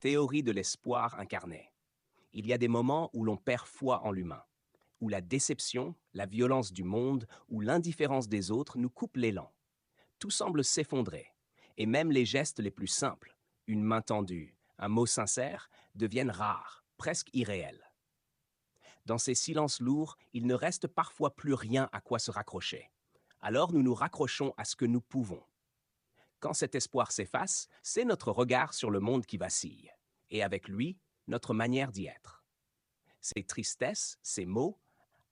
Théorie de l'espoir incarnée. Il y a des moments où l'on perd foi en l'humain, où la déception, la violence du monde ou l'indifférence des autres nous coupent l'élan. Tout semble s'effondrer, et même les gestes les plus simples, une main tendue, un mot sincère, deviennent rares, presque irréels. Dans ces silences lourds, il ne reste parfois plus rien à quoi se raccrocher. Alors nous nous raccrochons à ce que nous pouvons. Quand cet espoir s'efface, c'est notre regard sur le monde qui vacille, et avec lui, notre manière d'y être. Ces tristesses, ces mots,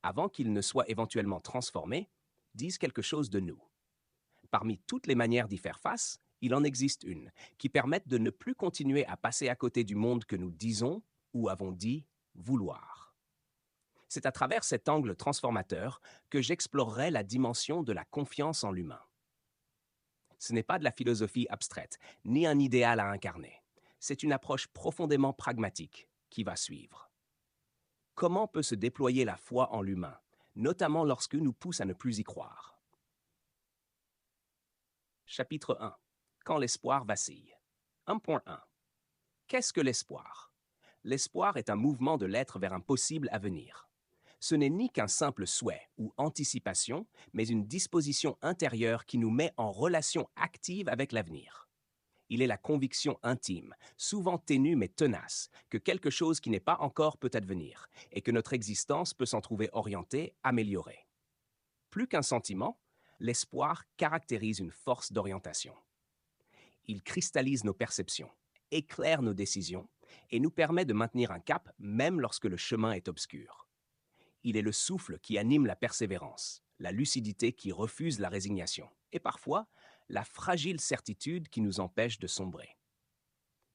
avant qu'ils ne soient éventuellement transformés, disent quelque chose de nous. Parmi toutes les manières d'y faire face, il en existe une qui permette de ne plus continuer à passer à côté du monde que nous disons ou avons dit vouloir. C'est à travers cet angle transformateur que j'explorerai la dimension de la confiance en l'humain. Ce n'est pas de la philosophie abstraite, ni un idéal à incarner. C'est une approche profondément pragmatique qui va suivre. Comment peut se déployer la foi en l'humain, notamment lorsque nous pousse à ne plus y croire? Chapitre 1. Quand l'espoir vacille. 1.1. Qu'est-ce que l'espoir? L'espoir est un mouvement de l'être vers un possible avenir. Ce n'est ni qu'un simple souhait ou anticipation, mais une disposition intérieure qui nous met en relation active avec l'avenir. Il est la conviction intime, souvent ténue mais tenace, que quelque chose qui n'est pas encore peut advenir, et que notre existence peut s'en trouver orientée, améliorée. Plus qu'un sentiment, l'espoir caractérise une force d'orientation. Il cristallise nos perceptions, éclaire nos décisions, et nous permet de maintenir un cap même lorsque le chemin est obscur. Il est le souffle qui anime la persévérance, la lucidité qui refuse la résignation, et parfois la fragile certitude qui nous empêche de sombrer.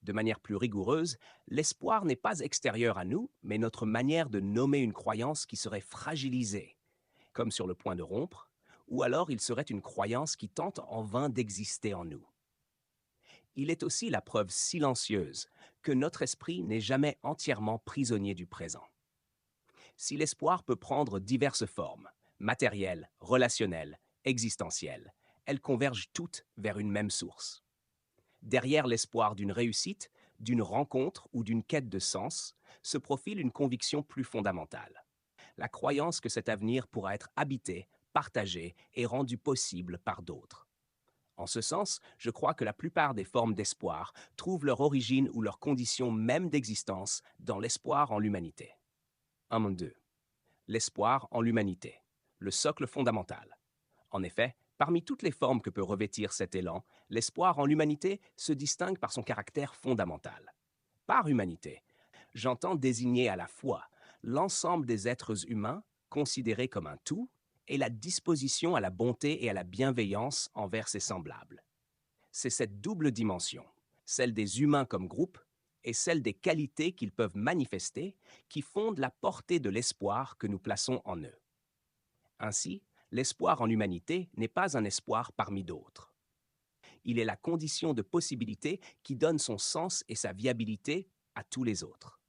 De manière plus rigoureuse, l'espoir n'est pas extérieur à nous, mais notre manière de nommer une croyance qui serait fragilisée, comme sur le point de rompre, ou alors il serait une croyance qui tente en vain d'exister en nous. Il est aussi la preuve silencieuse que notre esprit n'est jamais entièrement prisonnier du présent. Si l'espoir peut prendre diverses formes, matérielles, relationnelles, existentielles, elles convergent toutes vers une même source. Derrière l'espoir d'une réussite, d'une rencontre ou d'une quête de sens, se profile une conviction plus fondamentale. La croyance que cet avenir pourra être habité, partagé et rendu possible par d'autres. En ce sens, je crois que la plupart des formes d'espoir trouvent leur origine ou leur condition même d'existence dans l'espoir en l'humanité. 1.2. L'espoir en l'humanité, le socle fondamental. En effet, parmi toutes les formes que peut revêtir cet élan, l'espoir en l'humanité se distingue par son caractère fondamental. Par humanité, j'entends désigner à la fois l'ensemble des êtres humains considérés comme un tout et la disposition à la bonté et à la bienveillance envers ses semblables. C'est cette double dimension, celle des humains comme groupe et celle des qualités qu'ils peuvent manifester, qui fondent la portée de l'espoir que nous plaçons en eux. Ainsi, l'espoir en l'humanité n'est pas un espoir parmi d'autres. Il est la condition de possibilité qui donne son sens et sa viabilité à tous les autres.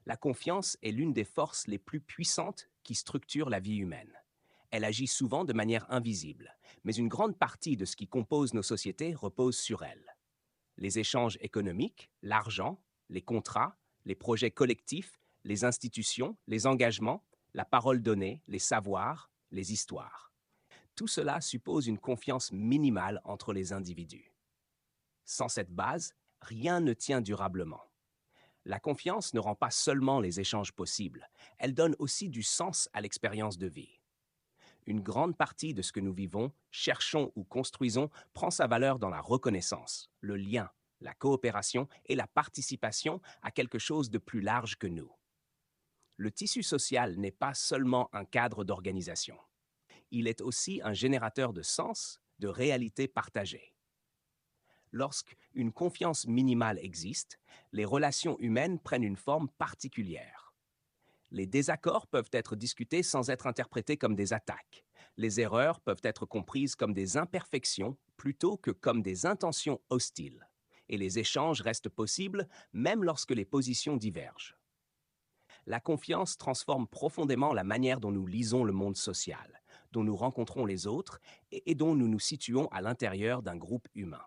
La confiance est l'une des forces les plus puissantes qui structurent la vie humaine. Elle agit souvent de manière invisible, mais une grande partie de ce qui compose nos sociétés repose sur elle. Les échanges économiques, l'argent, les contrats, les projets collectifs, les institutions, les engagements, la parole donnée, les savoirs, les histoires. Tout cela suppose une confiance minimale entre les individus. Sans cette base, rien ne tient durablement. La confiance ne rend pas seulement les échanges possibles, elle donne aussi du sens à l'expérience de vie. Une grande partie de ce que nous vivons, cherchons ou construisons prend sa valeur dans la reconnaissance, le lien, la coopération et la participation à quelque chose de plus large que nous. Le tissu social n'est pas seulement un cadre d'organisation. Il est aussi un générateur de sens, de réalité partagée. Lorsqu'une confiance minimale existe, les relations humaines prennent une forme particulière. Les désaccords peuvent être discutés sans être interprétés comme des attaques. Les erreurs peuvent être comprises comme des imperfections plutôt que comme des intentions hostiles. Et les échanges restent possibles même lorsque les positions divergent. La confiance transforme profondément la manière dont nous lisons le monde social, dont nous rencontrons les autres et dont nous nous situons à l'intérieur d'un groupe humain.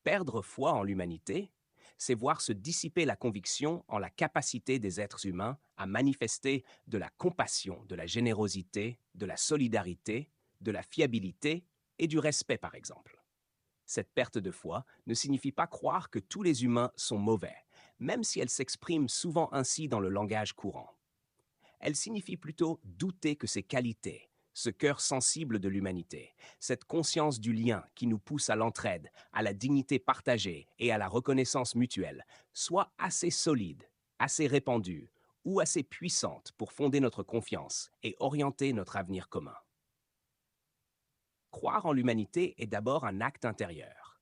Perdre foi en l'humanité, c'est voir se dissiper la conviction en la capacité des êtres humains à manifester de la compassion, de la générosité, de la solidarité, de la fiabilité et du respect, par exemple. Cette perte de foi ne signifie pas croire que tous les humains sont mauvais, même si elle s'exprime souvent ainsi dans le langage courant. Elle signifie plutôt douter que ces qualités, ce cœur sensible de l'humanité, cette conscience du lien qui nous pousse à l'entraide, à la dignité partagée et à la reconnaissance mutuelle, soient assez solides, assez répandues ou assez puissantes pour fonder notre confiance et orienter notre avenir commun. Croire en l'humanité est d'abord un acte intérieur.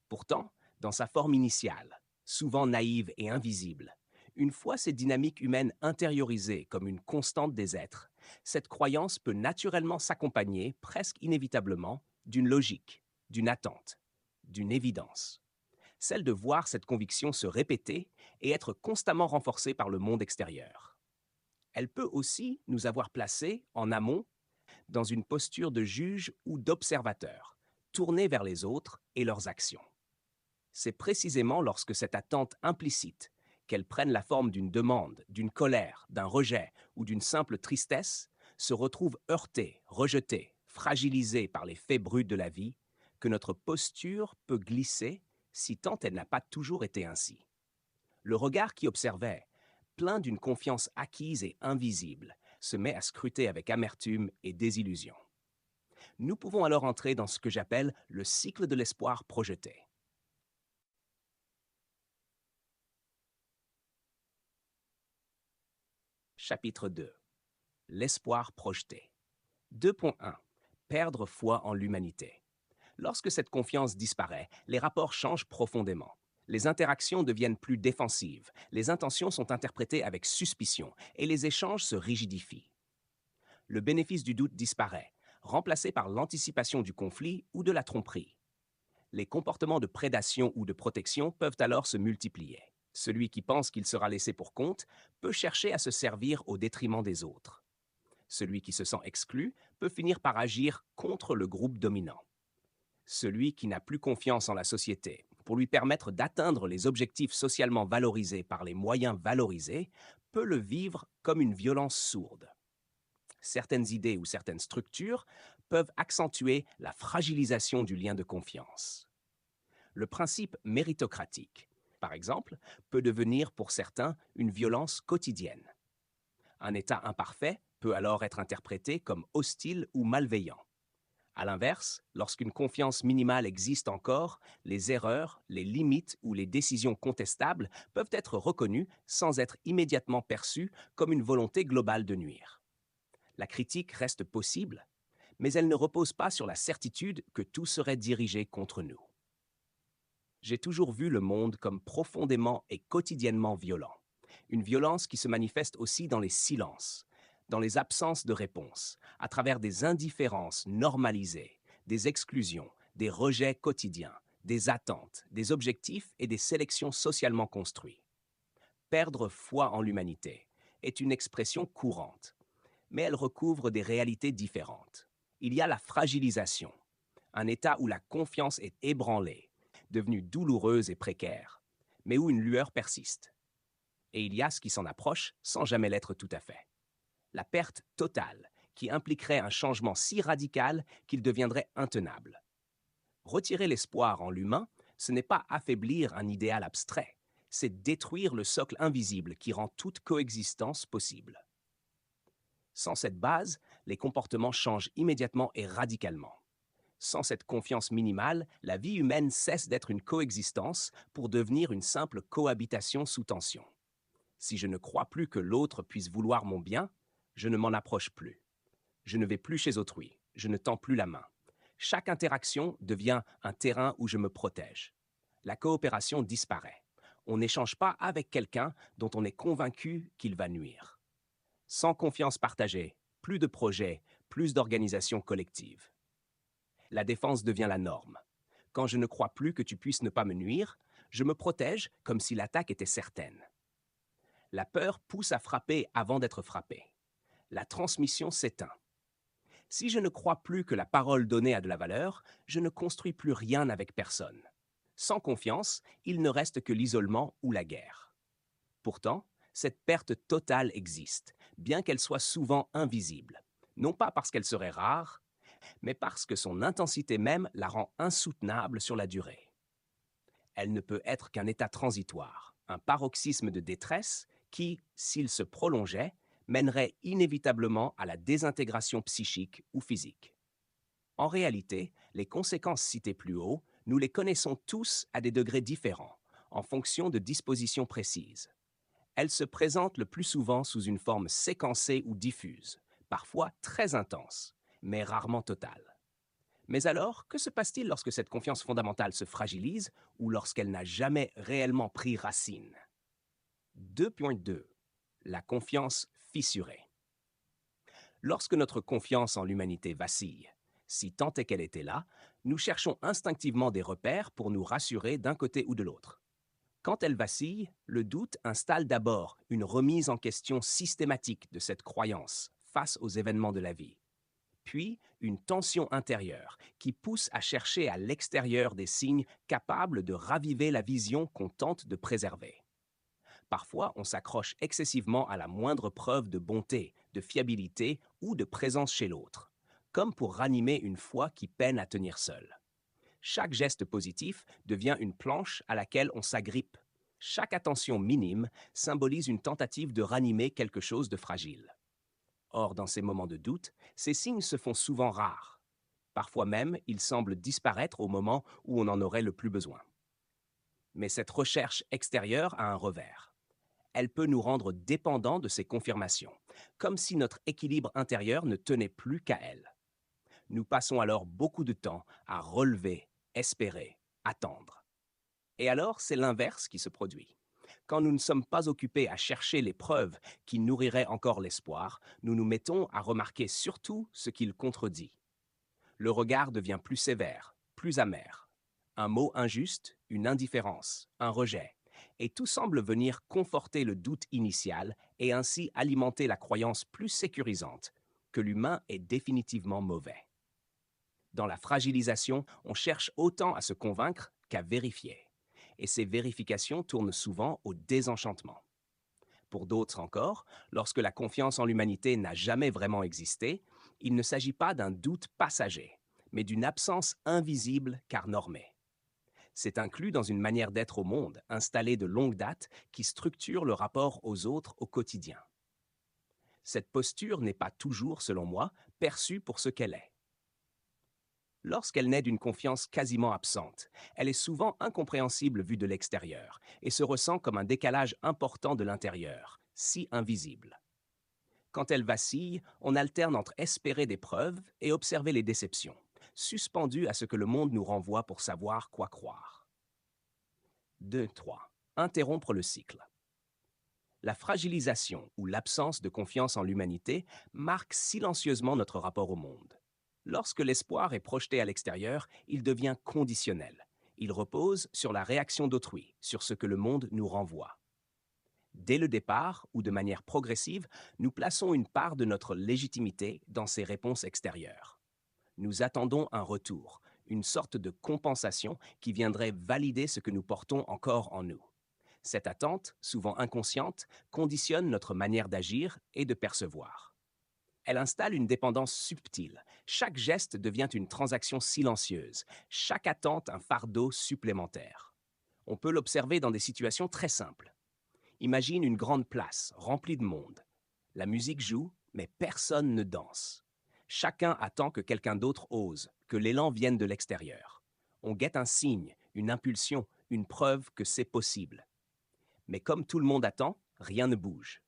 Pourtant, dans sa forme initiale, souvent naïve et invisible, une fois ces dynamiques humaines intériorisées comme une constante des êtres, cette croyance peut naturellement s'accompagner, presque inévitablement, d'une logique, d'une attente, d'une évidence. Celle de voir cette conviction se répéter et être constamment renforcée par le monde extérieur. Elle peut aussi nous avoir placés, en amont, dans une posture de juge ou d'observateur, tournée vers les autres et leurs actions. C'est précisément lorsque cette attente implicite, qu'elle prenne la forme d'une demande, d'une colère, d'un rejet ou d'une simple tristesse, se retrouve heurtée, rejetée, fragilisée par les faits bruts de la vie, que notre posture peut glisser si tant elle n'a pas toujours été ainsi. Le regard qui observait, plein d'une confiance acquise et invisible, se met à scruter avec amertume et désillusion. Nous pouvons alors entrer dans ce que j'appelle le cycle de l'espoir projeté. Chapitre 2. L'espoir projeté. 2.1. Perdre foi en l'humanité. Lorsque cette confiance disparaît, les rapports changent profondément. Les interactions deviennent plus défensives, les intentions sont interprétées avec suspicion et les échanges se rigidifient. Le bénéfice du doute disparaît, remplacé par l'anticipation du conflit ou de la tromperie. Les comportements de prédation ou de protection peuvent alors se multiplier. Celui qui pense qu'il sera laissé pour compte peut chercher à se servir au détriment des autres. Celui qui se sent exclu peut finir par agir contre le groupe dominant. Celui qui n'a plus confiance en la société, pour lui permettre d'atteindre les objectifs socialement valorisés par les moyens valorisés, peut le vivre comme une violence sourde. Certaines idées ou certaines structures peuvent accentuer la fragilisation du lien de confiance. Le principe méritocratique, par exemple, peut devenir pour certains une violence quotidienne. Un état imparfait peut alors être interprété comme hostile ou malveillant. À l'inverse, lorsqu'une confiance minimale existe encore, les erreurs, les limites ou les décisions contestables peuvent être reconnues sans être immédiatement perçues comme une volonté globale de nuire. La critique reste possible, mais elle ne repose pas sur la certitude que tout serait dirigé contre nous. J'ai toujours vu le monde comme profondément et quotidiennement violent. Une violence qui se manifeste aussi dans les silences, dans les absences de réponse, à travers des indifférences normalisées, des exclusions, des rejets quotidiens, des attentes, des objectifs et des sélections socialement construits. Perdre foi en l'humanité est une expression courante, mais elle recouvre des réalités différentes. Il y a la fragilisation, un état où la confiance est ébranlée, devenue douloureuse et précaire, mais où une lueur persiste. Et il y a ce qui s'en approche sans jamais l'être tout à fait. La perte totale, qui impliquerait un changement si radical qu'il deviendrait intenable. Retirer l'espoir en l'humain, ce n'est pas affaiblir un idéal abstrait, c'est détruire le socle invisible qui rend toute coexistence possible. Sans cette base, les comportements changent immédiatement et radicalement. Sans cette confiance minimale, la vie humaine cesse d'être une coexistence pour devenir une simple cohabitation sous tension. Si je ne crois plus que l'autre puisse vouloir mon bien, je ne m'en approche plus. Je ne vais plus chez autrui, je ne tends plus la main. Chaque interaction devient un terrain où je me protège. La coopération disparaît. On n'échange pas avec quelqu'un dont on est convaincu qu'il va nuire. Sans confiance partagée, plus de projets, plus d'organisation collective. La défense devient la norme. Quand je ne crois plus que tu puisses ne pas me nuire, je me protège comme si l'attaque était certaine. La peur pousse à frapper avant d'être frappé. La transmission s'éteint. Si je ne crois plus que la parole donnée a de la valeur, je ne construis plus rien avec personne. Sans confiance, il ne reste que l'isolement ou la guerre. Pourtant, cette perte totale existe, bien qu'elle soit souvent invisible, non pas parce qu'elle serait rare, mais parce que son intensité même la rend insoutenable sur la durée. Elle ne peut être qu'un état transitoire, un paroxysme de détresse qui, s'il se prolongeait, mènerait inévitablement à la désintégration psychique ou physique. En réalité, les conséquences citées plus haut, nous les connaissons tous à des degrés différents, en fonction de dispositions précises. Elles se présentent le plus souvent sous une forme séquencée ou diffuse, parfois très intense, mais rarement totale. Mais alors, que se passe-t-il lorsque cette confiance fondamentale se fragilise ou lorsqu'elle n'a jamais réellement pris racine? 2.2. La confiance fissurée. Lorsque notre confiance en l'humanité vacille, si tant est qu'elle était là, nous cherchons instinctivement des repères pour nous rassurer d'un côté ou de l'autre. Quand elle vacille, le doute installe d'abord une remise en question systématique de cette croyance face aux événements de la vie, puis une tension intérieure qui pousse à chercher à l'extérieur des signes capables de raviver la vision qu'on tente de préserver. Parfois, on s'accroche excessivement à la moindre preuve de bonté, de fiabilité ou de présence chez l'autre, comme pour ranimer une foi qui peine à tenir seule. Chaque geste positif devient une planche à laquelle on s'agrippe. Chaque attention minime symbolise une tentative de ranimer quelque chose de fragile. Or, dans ces moments de doute, ces signes se font souvent rares. Parfois même, ils semblent disparaître au moment où on en aurait le plus besoin. Mais cette recherche extérieure a un revers. Elle peut nous rendre dépendants de ces confirmations, comme si notre équilibre intérieur ne tenait plus qu'à elle. Nous passons alors beaucoup de temps à relever, espérer, attendre. Et alors, c'est l'inverse qui se produit. Quand nous ne sommes pas occupés à chercher les preuves qui nourriraient encore l'espoir, nous nous mettons à remarquer surtout ce qu'il contredit. Le regard devient plus sévère, plus amer. Un mot injuste, une indifférence, un rejet. Et tout semble venir conforter le doute initial et ainsi alimenter la croyance plus sécurisante que l'humain est définitivement mauvais. Dans la fragilisation, on cherche autant à se convaincre qu'à vérifier. Et ces vérifications tournent souvent au désenchantement. Pour d'autres encore, lorsque la confiance en l'humanité n'a jamais vraiment existé, il ne s'agit pas d'un doute passager, mais d'une absence invisible car normée. C'est inclus dans une manière d'être au monde, installée de longue date, qui structure le rapport aux autres au quotidien. Cette posture n'est pas toujours, selon moi, perçue pour ce qu'elle est. Lorsqu'elle naît d'une confiance quasiment absente, elle est souvent incompréhensible vue de l'extérieur et se ressent comme un décalage important de l'intérieur, si invisible. Quand elle vacille, on alterne entre espérer des preuves et observer les déceptions, suspendues à ce que le monde nous renvoie pour savoir quoi croire. 2.3. Interrompre le cycle. La fragilisation ou l'absence de confiance en l'humanité marque silencieusement notre rapport au monde. Lorsque l'espoir est projeté à l'extérieur, il devient conditionnel. Il repose sur la réaction d'autrui, sur ce que le monde nous renvoie. Dès le départ, ou de manière progressive, nous plaçons une part de notre légitimité dans ces réponses extérieures. Nous attendons un retour, une sorte de compensation qui viendrait valider ce que nous portons encore en nous. Cette attente, souvent inconsciente, conditionne notre manière d'agir et de percevoir. Elle installe une dépendance subtile. Chaque geste devient une transaction silencieuse, chaque attente un fardeau supplémentaire. On peut l'observer dans des situations très simples. Imagine une grande place, remplie de monde. La musique joue, mais personne ne danse. Chacun attend que quelqu'un d'autre ose, que l'élan vienne de l'extérieur. On guette un signe, une impulsion, une preuve que c'est possible. Mais comme tout le monde attend, rien ne bouge.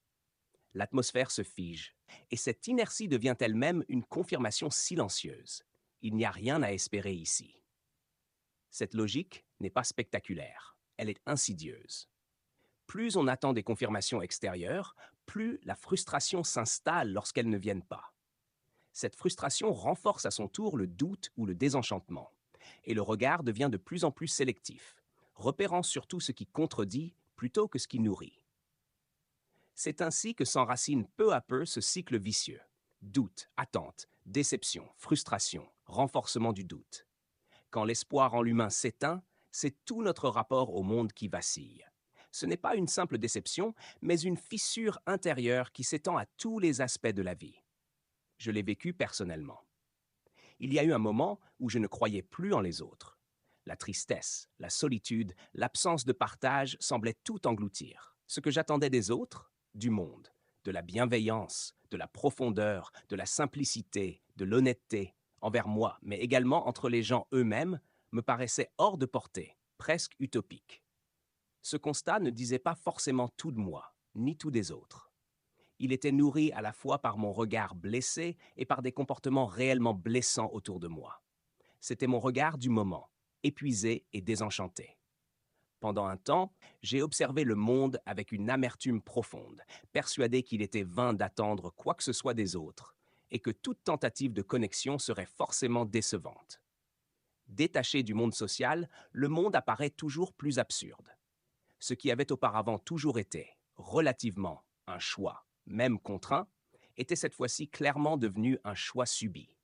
L'atmosphère se fige, et cette inertie devient elle-même une confirmation silencieuse. Il n'y a rien à espérer ici. Cette logique n'est pas spectaculaire, elle est insidieuse. Plus on attend des confirmations extérieures, plus la frustration s'installe lorsqu'elles ne viennent pas. Cette frustration renforce à son tour le doute ou le désenchantement, et le regard devient de plus en plus sélectif, repérant surtout ce qui contredit plutôt que ce qui nourrit. C'est ainsi que s'enracine peu à peu ce cycle vicieux. Doute, attente, déception, frustration, renforcement du doute. Quand l'espoir en l'humain s'éteint, C'est tout notre rapport au monde qui vacille. Ce n'est pas une simple déception, mais une fissure intérieure qui s'étend à tous les aspects de la vie. Je l'ai vécu personnellement. Il y a eu un moment où je ne croyais plus en les autres. La tristesse, la solitude, l'absence de partage semblaient tout engloutir. Ce que j'attendais des autres, du monde, de la bienveillance, de la profondeur, de la simplicité, de l'honnêteté, envers moi, mais également entre les gens eux-mêmes, me paraissait hors de portée, presque utopique. Ce constat ne disait pas forcément tout de moi, ni tout des autres. Il était nourri à la fois par mon regard blessé et par des comportements réellement blessants autour de moi. C'était mon regard du moment, épuisé et désenchanté. Pendant un temps, j'ai observé le monde avec une amertume profonde, persuadé qu'il était vain d'attendre quoi que ce soit des autres, et que toute tentative de connexion serait forcément décevante. Détaché du monde social, le monde apparaît toujours plus absurde. Ce qui avait auparavant toujours été, relativement, un choix, même contraint, était cette fois-ci clairement devenu un choix subi.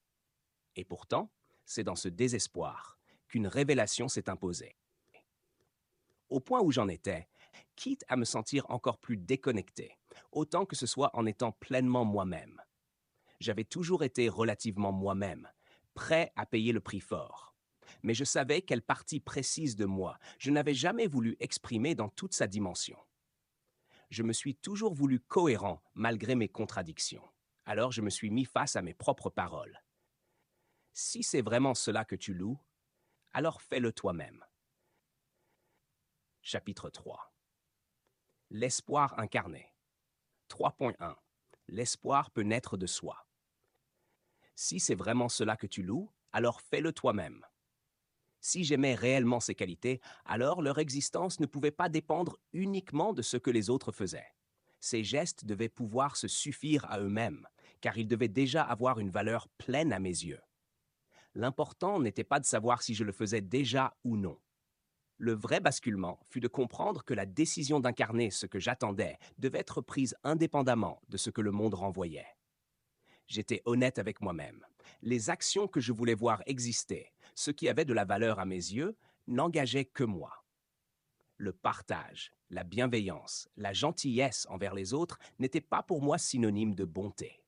Et pourtant, c'est dans ce désespoir qu'une révélation s'est imposée. Au point où j'en étais, quitte à me sentir encore plus déconnecté, autant que ce soit en étant pleinement moi-même. J'avais toujours été relativement moi-même, prêt à payer le prix fort. Mais je savais quelle partie précise de moi je n'avais jamais voulu exprimer dans toute sa dimension. Je me suis toujours voulu cohérent malgré mes contradictions. Alors je me suis mis face à mes propres paroles. Si c'est vraiment cela que tu loues, alors fais-le toi-même. Chapitre 3. L'espoir incarné. 3.1. L'espoir peut naître de soi. Si c'est vraiment cela que tu loues, alors fais-le toi-même. Si j'aimais réellement ces qualités, alors leur existence ne pouvait pas dépendre uniquement de ce que les autres faisaient. Ces gestes devaient pouvoir se suffire à eux-mêmes, car ils devaient déjà avoir une valeur pleine à mes yeux. L'important n'était pas de savoir si je le faisais déjà ou non. Le vrai basculement fut de comprendre que la décision d'incarner ce que j'attendais devait être prise indépendamment de ce que le monde renvoyait. J'étais honnête avec moi-même. Les actions que je voulais voir exister, ce qui avait de la valeur à mes yeux, n'engageaient que moi. Le partage, la bienveillance, la gentillesse envers les autres n'étaient pas pour moi synonymes de bonté.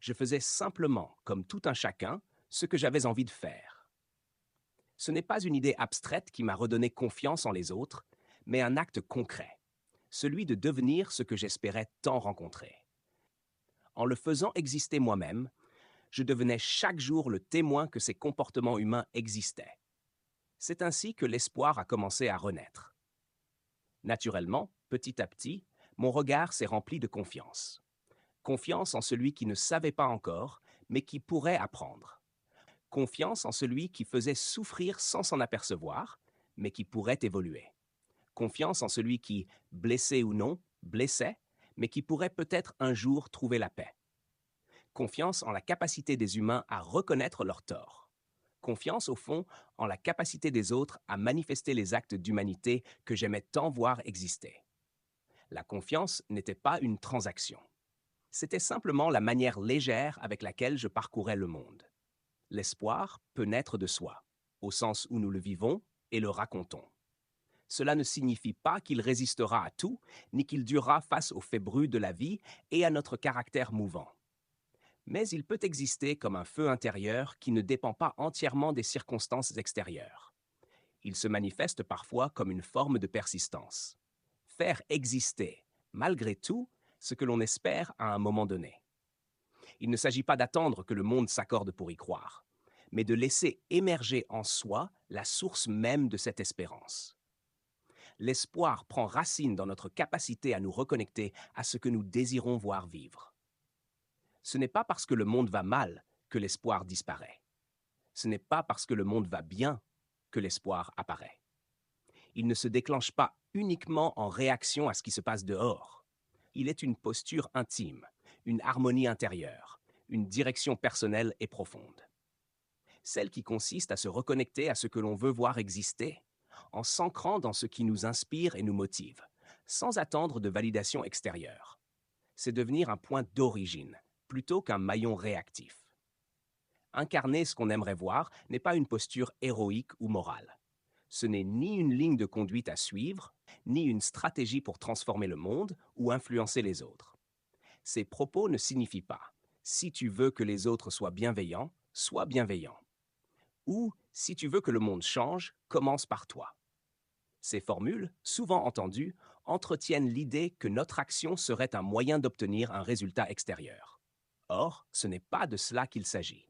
Je faisais simplement, comme tout un chacun, ce que j'avais envie de faire. Ce n'est pas une idée abstraite qui m'a redonné confiance en les autres, mais un acte concret, celui de devenir ce que j'espérais tant rencontrer. En le faisant exister moi-même, je devenais chaque jour le témoin que ces comportements humains existaient. C'est ainsi que l'espoir a commencé à renaître. Naturellement, petit à petit, mon regard s'est rempli de confiance. Confiance en celui qui ne savait pas encore, mais qui pourrait apprendre. Confiance en celui qui faisait souffrir sans s'en apercevoir, mais qui pourrait évoluer. Confiance en celui qui, blessé ou non, blessait, mais qui pourrait peut-être un jour trouver la paix. Confiance en la capacité des humains à reconnaître leurs torts. Confiance, au fond, en la capacité des autres à manifester les actes d'humanité que j'aimais tant voir exister. La confiance n'était pas une transaction. C'était simplement la manière légère avec laquelle je parcourais le monde. L'espoir peut naître de soi, au sens où nous le vivons et le racontons. Cela ne signifie pas qu'il résistera à tout, ni qu'il durera face aux faits bruts de la vie et à notre caractère mouvant. Mais il peut exister comme un feu intérieur qui ne dépend pas entièrement des circonstances extérieures. Il se manifeste parfois comme une forme de persistance. Faire exister, malgré tout, ce que l'on espère à un moment donné. Il ne s'agit pas d'attendre que le monde s'accorde pour y croire, mais de laisser émerger en soi la source même de cette espérance. L'espoir prend racine dans notre capacité à nous reconnecter à ce que nous désirons voir vivre. Ce n'est pas parce que le monde va mal que l'espoir disparaît. Ce n'est pas parce que le monde va bien que l'espoir apparaît. Il ne se déclenche pas uniquement en réaction à ce qui se passe dehors. Il est une posture intime, une harmonie intérieure, une direction personnelle et profonde. Celle qui consiste à se reconnecter à ce que l'on veut voir exister, en s'ancrant dans ce qui nous inspire et nous motive, sans attendre de validation extérieure. C'est devenir un point d'origine, plutôt qu'un maillon réactif. Incarner ce qu'on aimerait voir n'est pas une posture héroïque ou morale. Ce n'est ni une ligne de conduite à suivre, ni une stratégie pour transformer le monde ou influencer les autres. Ces propos ne signifient pas si tu veux que les autres soient bienveillants, sois bienveillant. Ou si tu veux que le monde change, commence par toi. Ces formules, souvent entendues, entretiennent l'idée que notre action serait un moyen d'obtenir un résultat extérieur. Or, ce n'est pas de cela qu'il s'agit.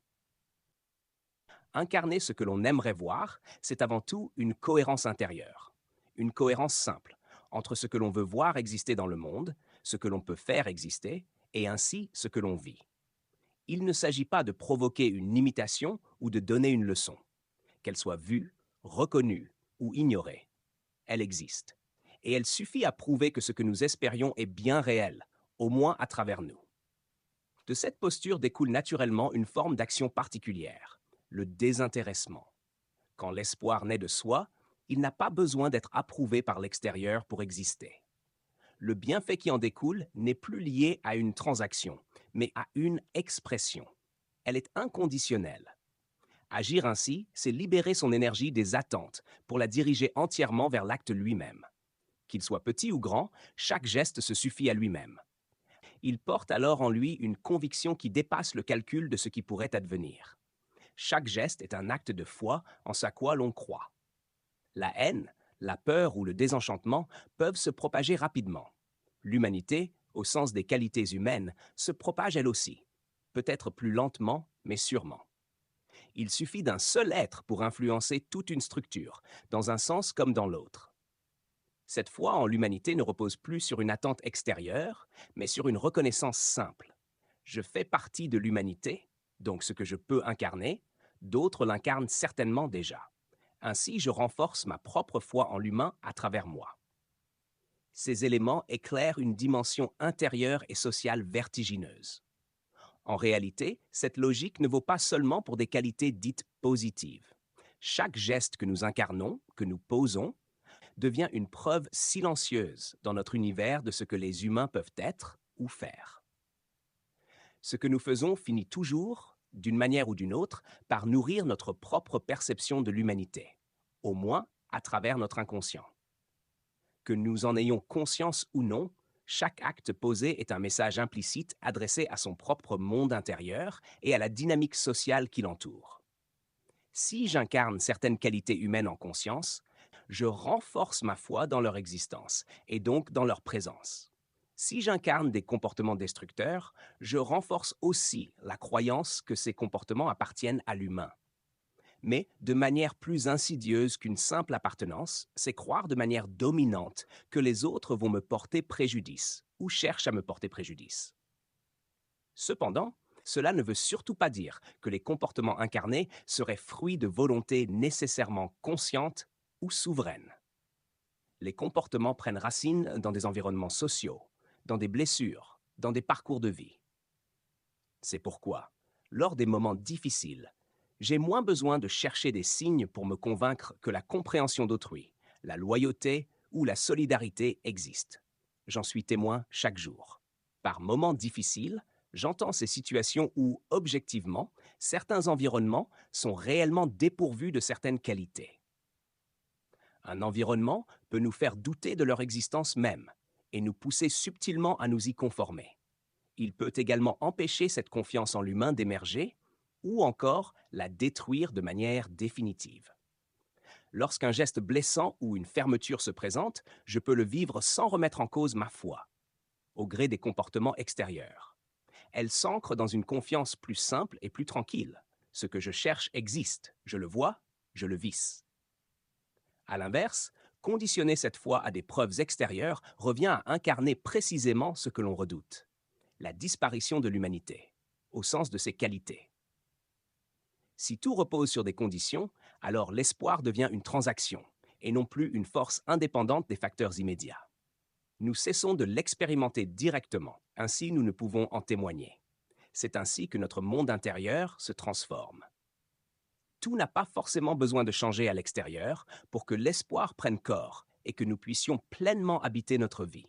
Incarner ce que l'on aimerait voir, c'est avant tout une cohérence intérieure. Une cohérence simple entre ce que l'on veut voir exister dans le monde, ce que l'on peut faire exister, et ainsi ce que l'on vit. Il ne s'agit pas de provoquer une imitation ou de donner une leçon. Qu'elle soit vue, reconnue ou ignorée, elle existe. Et elle suffit à prouver que ce que nous espérions est bien réel, au moins à travers nous. De cette posture découle naturellement une forme d'action particulière, le désintéressement. Quand l'espoir naît de soi, il n'a pas besoin d'être approuvé par l'extérieur pour exister. Le bienfait qui en découle n'est plus lié à une transaction, mais à une expression. Elle est inconditionnelle. Agir ainsi, c'est libérer son énergie des attentes pour la diriger entièrement vers l'acte lui-même. Qu'il soit petit ou grand, chaque geste se suffit à lui-même. Il porte alors en lui une conviction qui dépasse le calcul de ce qui pourrait advenir. Chaque geste est un acte de foi en ce à quoi l'on croit. La haine, la peur ou le désenchantement peuvent se propager rapidement. L'humanité, au sens des qualités humaines, se propage elle aussi, peut-être plus lentement, mais sûrement. Il suffit d'un seul être pour influencer toute une structure, dans un sens comme dans l'autre. Cette foi en l'humanité ne repose plus sur une attente extérieure, mais sur une reconnaissance simple. Je fais partie de l'humanité, donc ce que je peux incarner, d'autres l'incarnent certainement déjà. Ainsi, je renforce ma propre foi en l'humain à travers moi. Ces éléments éclairent une dimension intérieure et sociale vertigineuse. En réalité, cette logique ne vaut pas seulement pour des qualités dites positives. Chaque geste que nous incarnons, que nous posons, devient une preuve silencieuse dans notre univers de ce que les humains peuvent être ou faire. Ce que nous faisons finit toujours, d'une manière ou d'une autre, par nourrir notre propre perception de l'humanité, au moins à travers notre inconscient. Que nous en ayons conscience ou non, chaque acte posé est un message implicite adressé à son propre monde intérieur et à la dynamique sociale qui l'entoure. Si j'incarne certaines qualités humaines en conscience, je renforce ma foi dans leur existence et donc dans leur présence. Si j'incarne des comportements destructeurs, je renforce aussi la croyance que ces comportements appartiennent à l'humain. Mais de manière plus insidieuse qu'une simple appartenance, c'est croire de manière dominante que les autres vont me porter préjudice ou cherchent à me porter préjudice. Cependant, cela ne veut surtout pas dire que les comportements incarnés seraient fruits de volontés nécessairement conscientes ou souveraines. Les comportements prennent racine dans des environnements sociaux, dans des blessures, dans des parcours de vie. C'est pourquoi, lors des moments difficiles, j'ai moins besoin de chercher des signes pour me convaincre que la compréhension d'autrui, la loyauté ou la solidarité existent. J'en suis témoin chaque jour. Par moments difficiles, j'entends ces situations où, objectivement, certains environnements sont réellement dépourvus de certaines qualités. Un environnement peut nous faire douter de leur existence même et nous pousser subtilement à nous y conformer. Il peut également empêcher cette confiance en l'humain d'émerger ou encore la détruire de manière définitive. Lorsqu'un geste blessant ou une fermeture se présente, je peux le vivre sans remettre en cause ma foi, au gré des comportements extérieurs. Elle s'ancre dans une confiance plus simple et plus tranquille. Ce que je cherche existe, je le vois, je le vis. À l'inverse, conditionner cette foi à des preuves extérieures revient à incarner précisément ce que l'on redoute, la disparition de l'humanité, au sens de ses qualités. Si tout repose sur des conditions, alors l'espoir devient une transaction, et non plus une force indépendante des facteurs immédiats. Nous cessons de l'expérimenter directement, ainsi nous ne pouvons en témoigner. C'est ainsi que notre monde intérieur se transforme. Tout n'a pas forcément besoin de changer à l'extérieur pour que l'espoir prenne corps et que nous puissions pleinement habiter notre vie.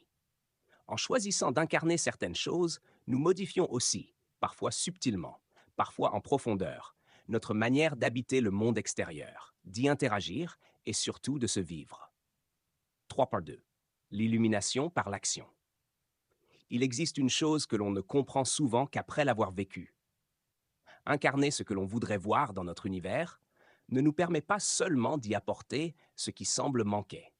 En choisissant d'incarner certaines choses, nous modifions aussi, parfois subtilement, parfois en profondeur, notre manière d'habiter le monde extérieur, d'y interagir et surtout de se vivre. 3 par 2. L'illumination par l'action. Il existe une chose que l'on ne comprend souvent qu'après l'avoir vécue. Incarner ce que l'on voudrait voir dans notre univers ne nous permet pas seulement d'y apporter ce qui semble manquer.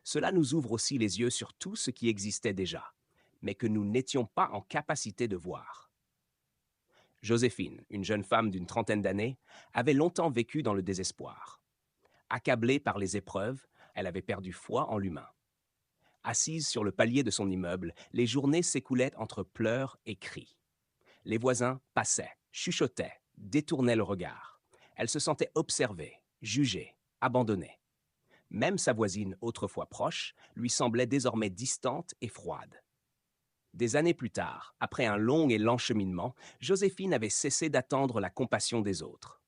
Cela nous ouvre aussi les yeux sur tout ce qui existait déjà, mais que nous n'étions pas en capacité de voir. Joséphine, une jeune femme d'une trentaine d'années, avait longtemps vécu dans le désespoir. Accablée par les épreuves, elle avait perdu foi en l'humain. Assise sur le palier de son immeuble, les journées s'écoulaient entre pleurs et cris. Les voisins passaient, chuchotaient, détournaient le regard. Elle se sentait observée, jugée, abandonnée. Même sa voisine, autrefois proche, lui semblait désormais distante et froide. Des années plus tard, après un long et lent cheminement, Joséphine avait cessé d'attendre la compassion des autres.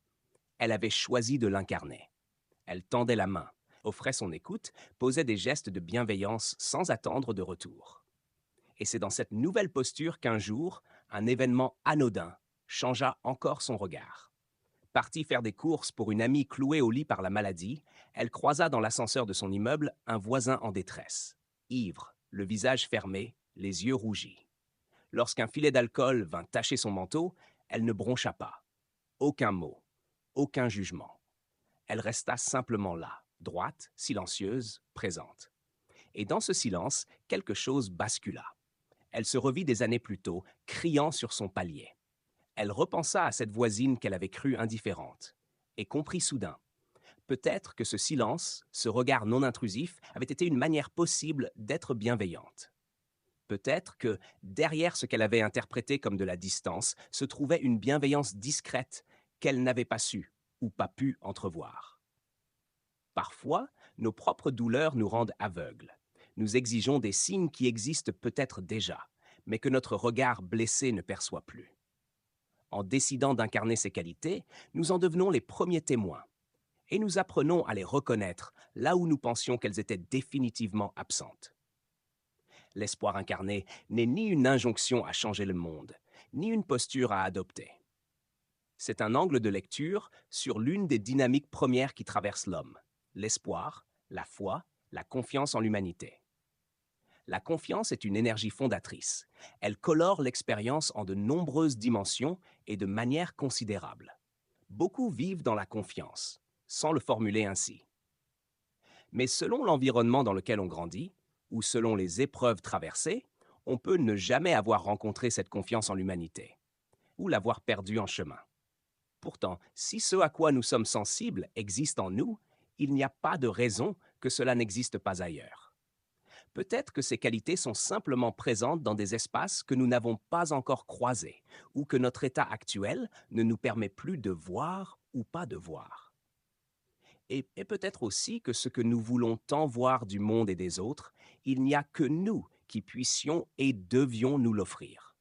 Elle avait choisi de l'incarner. Elle tendait la main, offrait son écoute, posait des gestes de bienveillance sans attendre de retour. Et c'est dans cette nouvelle posture qu'un jour, un événement anodin changea encore son regard. Partie faire des courses pour une amie clouée au lit par la maladie, elle croisa dans l'ascenseur de son immeuble un voisin en détresse, ivre, le visage fermé, les yeux rougis. Lorsqu'un filet d'alcool vint tacher son manteau, elle ne broncha pas. Aucun mot, aucun jugement. Elle resta simplement là, droite, silencieuse, présente. Et dans ce silence, quelque chose bascula. Elle se revit des années plus tôt, criant sur son palier. Elle repensa à cette voisine qu'elle avait crue indifférente, et comprit soudain. Peut-être que ce silence, ce regard non intrusif, avait été une manière possible d'être bienveillante. Peut-être que, derrière ce qu'elle avait interprété comme de la distance, se trouvait une bienveillance discrète qu'elle n'avait pas su ou pas pu entrevoir. Parfois, nos propres douleurs nous rendent aveugles. Nous exigeons des signes qui existent peut-être déjà, mais que notre regard blessé ne perçoit plus. En décidant d'incarner ces qualités, nous en devenons les premiers témoins, et nous apprenons à les reconnaître là où nous pensions qu'elles étaient définitivement absentes. L'espoir incarné n'est ni une injonction à changer le monde, ni une posture à adopter. C'est un angle de lecture sur l'une des dynamiques premières qui traversent l'homme, l'espoir, la foi, la confiance en l'humanité. La confiance est une énergie fondatrice. Elle colore l'expérience en de nombreuses dimensions et de manière considérable. Beaucoup vivent dans la confiance, sans le formuler ainsi. Mais selon l'environnement dans lequel on grandit, ou selon les épreuves traversées, on peut ne jamais avoir rencontré cette confiance en l'humanité, ou l'avoir perdue en chemin. Pourtant, si ce à quoi nous sommes sensibles existe en nous, il n'y a pas de raison que cela n'existe pas ailleurs. Peut-être que ces qualités sont simplement présentes dans des espaces que nous n'avons pas encore croisés, ou que notre état actuel ne nous permet plus de voir ou pas de voir. Et peut-être aussi que ce que nous voulons tant voir du monde et des autres, il n'y a que nous qui puissions et devions nous l'offrir.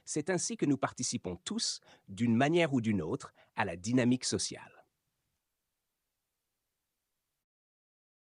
C'est ainsi que nous participons tous, d'une manière ou d'une autre, à la dynamique sociale.